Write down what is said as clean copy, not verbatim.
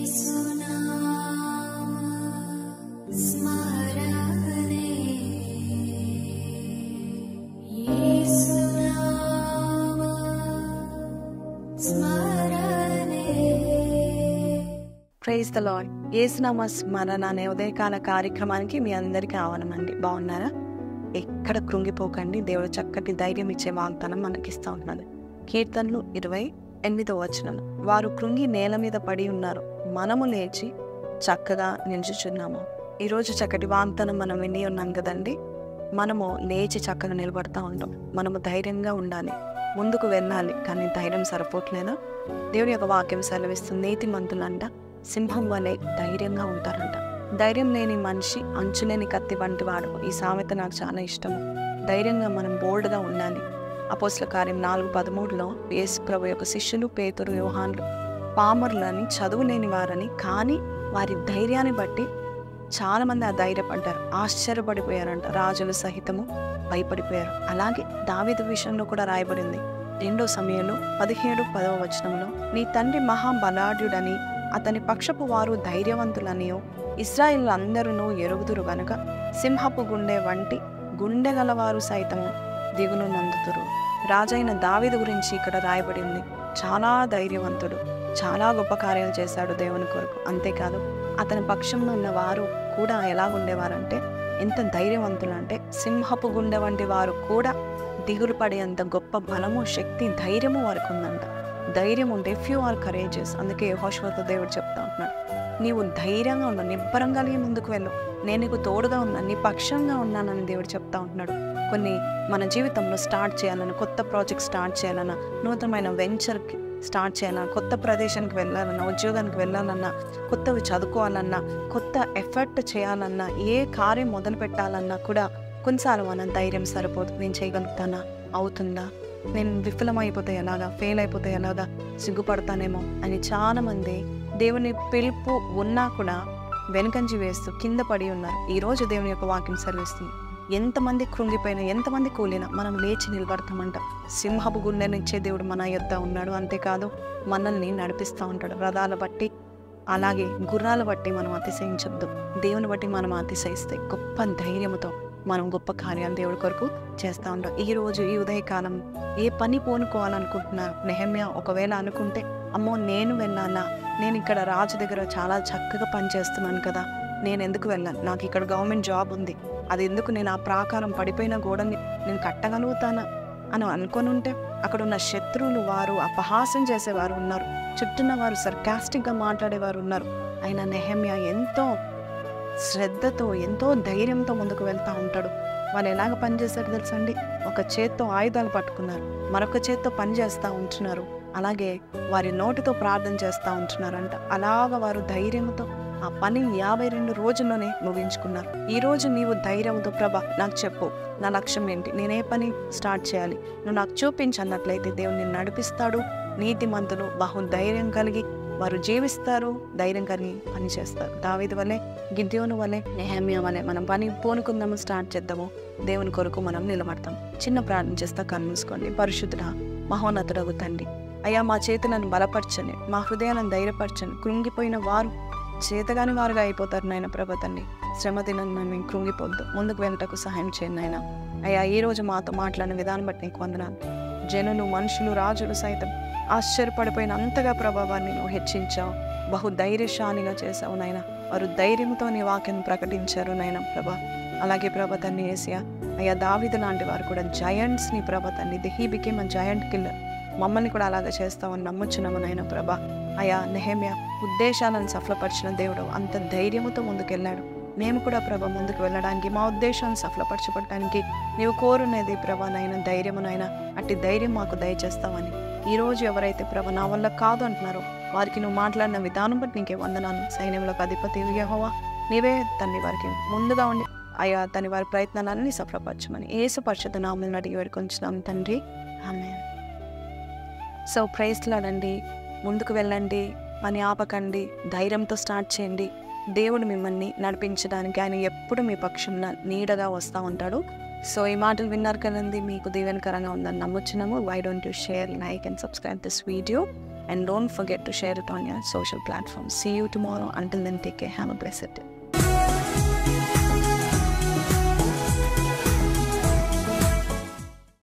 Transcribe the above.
Praise the lord. యేసునామ స్మరణ అనే ఉదయకాల కార్యక్రమానికి మీ అందరికీ ఆహ్వానమండి. బాగున్నారా? ఎక్కడ కృంగిపోకండి. దేవుడు చక్కటి ధైర్యం ఇచ్చే వాగ్దానం మనకిస్తూ ఉంటున్నది. కీర్తనలు 28 వారు కృంగి నేల మీద పడి ఉన్నారు, మనము లేచి చక్కగా నిల్చుచున్నాము. ఈరోజు చక్కటి వాగ్దానం మనం విని ఉన్నాం కదండి. మనము లేచి చక్కగా నిలబడతా ఉంటాం. మనము ధైర్యంగా ఉండాలి, ముందుకు వెళ్ళాలి. కానీ ధైర్యం సరిపోవట్లేదా? దేవుడి యొక్క వాక్యం సెలవిస్తుంది, నీతిమంతులంట సింహం వలె ధైర్యంగా ఉంటారంట. ధైర్యం లేని మనిషి అంచులేని కత్తి వంటి వాడు. ఈ సామెత నాకు చాలా ఇష్టము. ధైర్యంగా మనం బోల్డ్గా ఉండాలి. అపోస్తల కార్యం 4:13 యేసు ప్రభు యొక్క శిష్యులు పేతురు, యోహాన్లు పామరులని, చదువు లేని వారని, కానీ వారి ధైర్యాన్ని బట్టి చాలామంది ధైర్యపడ్డారు, ఆశ్చర్యపడిపోయారంట. రాజులు సహితము భయపడిపోయారు. అలాగే దావీదు విషయంలో కూడా రాయబడింది. 2 సమూయేలు 17:10 నీ తండ్రి మహాబలాఢ్యుడని అతని పక్షపు వారు ధైర్యవంతులనియో ఇశ్రాయేలు అందరూ ఎరుగుదురు గనుక సింహపు గుండె వంటి గుండె గలవారు సైతము దిగులు నందుతురు. రాజైన దావీదు గురించి ఇక్కడ రాయబడింది. చాలా ధైర్యవంతుడు, చాలా గొప్ప కార్యాలు చేశాడు దేవుని కొరకు. అంతేకాదు అతని పక్షంలో ఉన్న వారు కూడా ఎలాగుండేవారంటే, ఎంత ధైర్యవంతులు అంటే సింహపు గుండె వంటి వారు కూడా దిగులు పడేంత గొప్ప బలము, శక్తి, ధైర్యము వారికి ఉందంట. ధైర్యం ఉంటే ఇఫ్ యు ఆర్ కరేజియస్, అందుకే యెహోషువతో దేవుడు చెప్తా ఉంటున్నాడు, నీవు ధైర్యంగా ఉన్నా, నిబ్బరంగా ముందుకు వెళ్ళు, నేను నీకు తోడుగా ఉన్నా, నీ పక్షంగా ఉన్నానని దేవుడు చెప్తా ఉంటున్నాడు. కొన్ని మన జీవితంలో స్టార్ట్ చేయాలన్నా, కొత్త ప్రాజెక్ట్ స్టార్ట్ చేయాలన్నా, నూతనమైన వెంచర్కి స్టార్ట్ చేయాలన్నా, కొత్త ప్రదేశానికి వెళ్ళాలన్నా, ఉద్యోగానికి వెళ్ళాలన్నా, కొత్తవి చదువుకోవాలన్నా, కొత్త ఎఫర్ట్ చేయాలన్నా, ఏ కార్యం మొదలు పెట్టాలన్నా కూడా కొన్నిసార్లు మన ధైర్యం సరిపోదు. నేను చేయగలుగుతానా? అవుతుందా? నేను విఫలమైపోతే ఎలాగా? ఫెయిల్ అయిపోతే ఎలాగా? సిగ్గుపడతానేమో అని చాలామంది దేవుని పిలుపు ఉన్నా కూడా వెనుకంజి వేస్తూ కింద పడి ఉన్నారు. ఈరోజు దేవుని యొక్క వాక్యం సెలవిస్తుంది, ఎంతమంది కృంగిపోయినా, ఎంతమంది కూలినా మనం లేచి నిలబడతామంట. సింహపు గుండెనిచ్చే దేవుడు మన యొద్ద ఉన్నాడు. అంతేకాదు మనల్ని నడిపిస్తూ ఉంటాడు. రథాల బట్టి, అలాగే గుర్రాల బట్టి మనం అతిశయించొద్దు. దేవుని బట్టి మనం అతిశయిస్తే గొప్ప ధైర్యంతో మనం గొప్ప కార్యాలు దేవుడి కొరకు చేస్తూ ఉంటాం. ఈరోజు ఈ ఉదయకాలం ఏ పని పూనుకోవాలనుకుంటున్నారు? నెహెమ్యా ఒకవేళ అనుకుంటే, అమ్మో నేను వెళ్ళాలా, నేను ఇక్కడ రాజు దగ్గర చాలా చక్కగా పని చేస్తున్నాను కదా, నేను ఎందుకు వెళ్ళాను? నాకు ఇక్కడ గవర్నమెంట్ జాబ్ ఉంది, అది ఎందుకు? నేను ఆ ప్రాకారం పడిపోయిన గోడని నేను కట్టగలుగుతానా అని అనుకొని ఉంటే, అక్కడ ఉన్న శత్రువులు వారు అపహాసం చేసేవారు ఉన్నారు, చుట్టూన్న వారు సర్కాస్టిక్గా మాట్లాడేవారు ఉన్నారు. అయినా నెహెమ్యా ఎంతో శ్రద్ధతో, ఎంతో ధైర్యంతో ముందుకు వెళ్తూ ఉంటాడు. వాళ్ళు ఎలాగ పనిచేశారు తెలుసండి? ఒక చేత్తో ఆయుధాలు పట్టుకున్నారు, మరొక చేత్తో పని చేస్తూ ఉంటున్నారు, అలాగే వారి నోటితో ప్రార్థన చేస్తూ ఉంటున్నారంట. అలాగ వారు ధైర్యంతో ఆ పని 52 రోజుల్లోనే ముగించుకున్నారు. ఈరోజు నీవు ధైర్యంతో, ప్రభా నాకు చెప్పు, నా లక్ష్యం ఏంటి, నేనే పని స్టార్ట్ చేయాలి, నువ్వు నాకు చూపించి అన్నట్లయితే దేవుడు నిన్ను నడిపిస్తాడు. నీతిమంతులు బహు ధైర్యం కలిగి వారు జీవిస్తారు, ధైర్యం కలిగి పని చేస్తారు. దావీదు వలె, గిద్యోను వలె, నెహెమ్యా వలె మనం పని పూనుకుందాము, స్టార్ట్ చేద్దాము, దేవుని కొరకు మనం నిలబడతాం. చిన్న ప్రార్థన చేస్తా, కన్ను మూసుకోండి. పరిశుద్ధుడా, మహోన్నతుడగు తండ్రి, అయ్యా మా చేతులను బలపరచండి, మా హృదయాలను ధైర్యపరచండి. కృంగిపోయిన వారు చేతగాని వారుగా అయిపోతారు నాయన. ప్రభు తండ్రి, శ్రమ దినాన్ని మేము కృంగిపోద్దు, ముందుకు వెళ్ళటకు సహాయం చేయండి నాయన. అయ్యా ఈరోజు మాతో మాట్లాడిన విధానం బట్టి నీకు వందనాలు. జనులు, మనుషులు, రాజులు సైతం ఆశ్చర్యపడిపోయిన అంతగా ప్రభావాన్ని నువ్వు హెచ్చించావు, బహు ధైర్యశాలిగా చేసావు నాయన. వారు ధైర్యంతో నీ వాక్యం ప్రకటించారు నాయన ప్రభా. అలాగే ప్రభా తండ్రి యేసయ్యా, అయ్యా దావీదు లాంటి వారు కూడా జయంట్స్ని ప్రభా తండ్రి, he became a giant killer, మమ్మల్ని కూడా అలాగే చేస్తామని నమ్ముచున్నాము నాయన ప్రభా. అయ్యా నెహెమ్యా ఉద్దేశాలను సఫలపరిచిన దేవుడు అంత ధైర్యంతో ముందుకెళ్ళాడు. మేము కూడా ప్రభా ముందుకు వెళ్ళడానికి, మా ఉద్దేశాన్ని సఫలపరచబడటానికి నీవు కోరునేది ప్రభా నైనా ధైర్యమునైనా, అట్టి ధైర్యం మాకు దయచేస్తామని ఈరోజు ఎవరైతే ప్రభా నా వల్ల కాదు అంటున్నారో వారికి నువ్వు మాట్లాడిన విధానం బట్టి నీకే వందనాలు. సైన్యములకు అధిపతి యెహోవా నీవే తండ్రి, వారికి ముందుగా ఉండి అయ్యా తని వారి ప్రయత్నాలన్నీ సఫలపరచమని యేసు పరిశుద్ధ నామమున అడిగి వేడుకొంచున్నాం తండ్రి, ఆమేన్. So praise lord. ముందుకు వెళ్ళండి, పని ఆపకండి, ధైర్యంతో స్టార్ట్ చేయండి. దేవుడు మిమ్మల్ని నడిపించడానికి ఆయన ఎప్పుడు మీ పక్షంన నీడగా వస్తూ ఉంటాడు. సో ఈ మాటలు విన్నారు కదండి, మీకు దీవెనకరంగా ఉందని నమ్ముచున్నాము. Why don't you share, like and subscribe this video. and don't forget to share it on your social platforms. See you tomorrow. Until then, take care. Have a blessed day.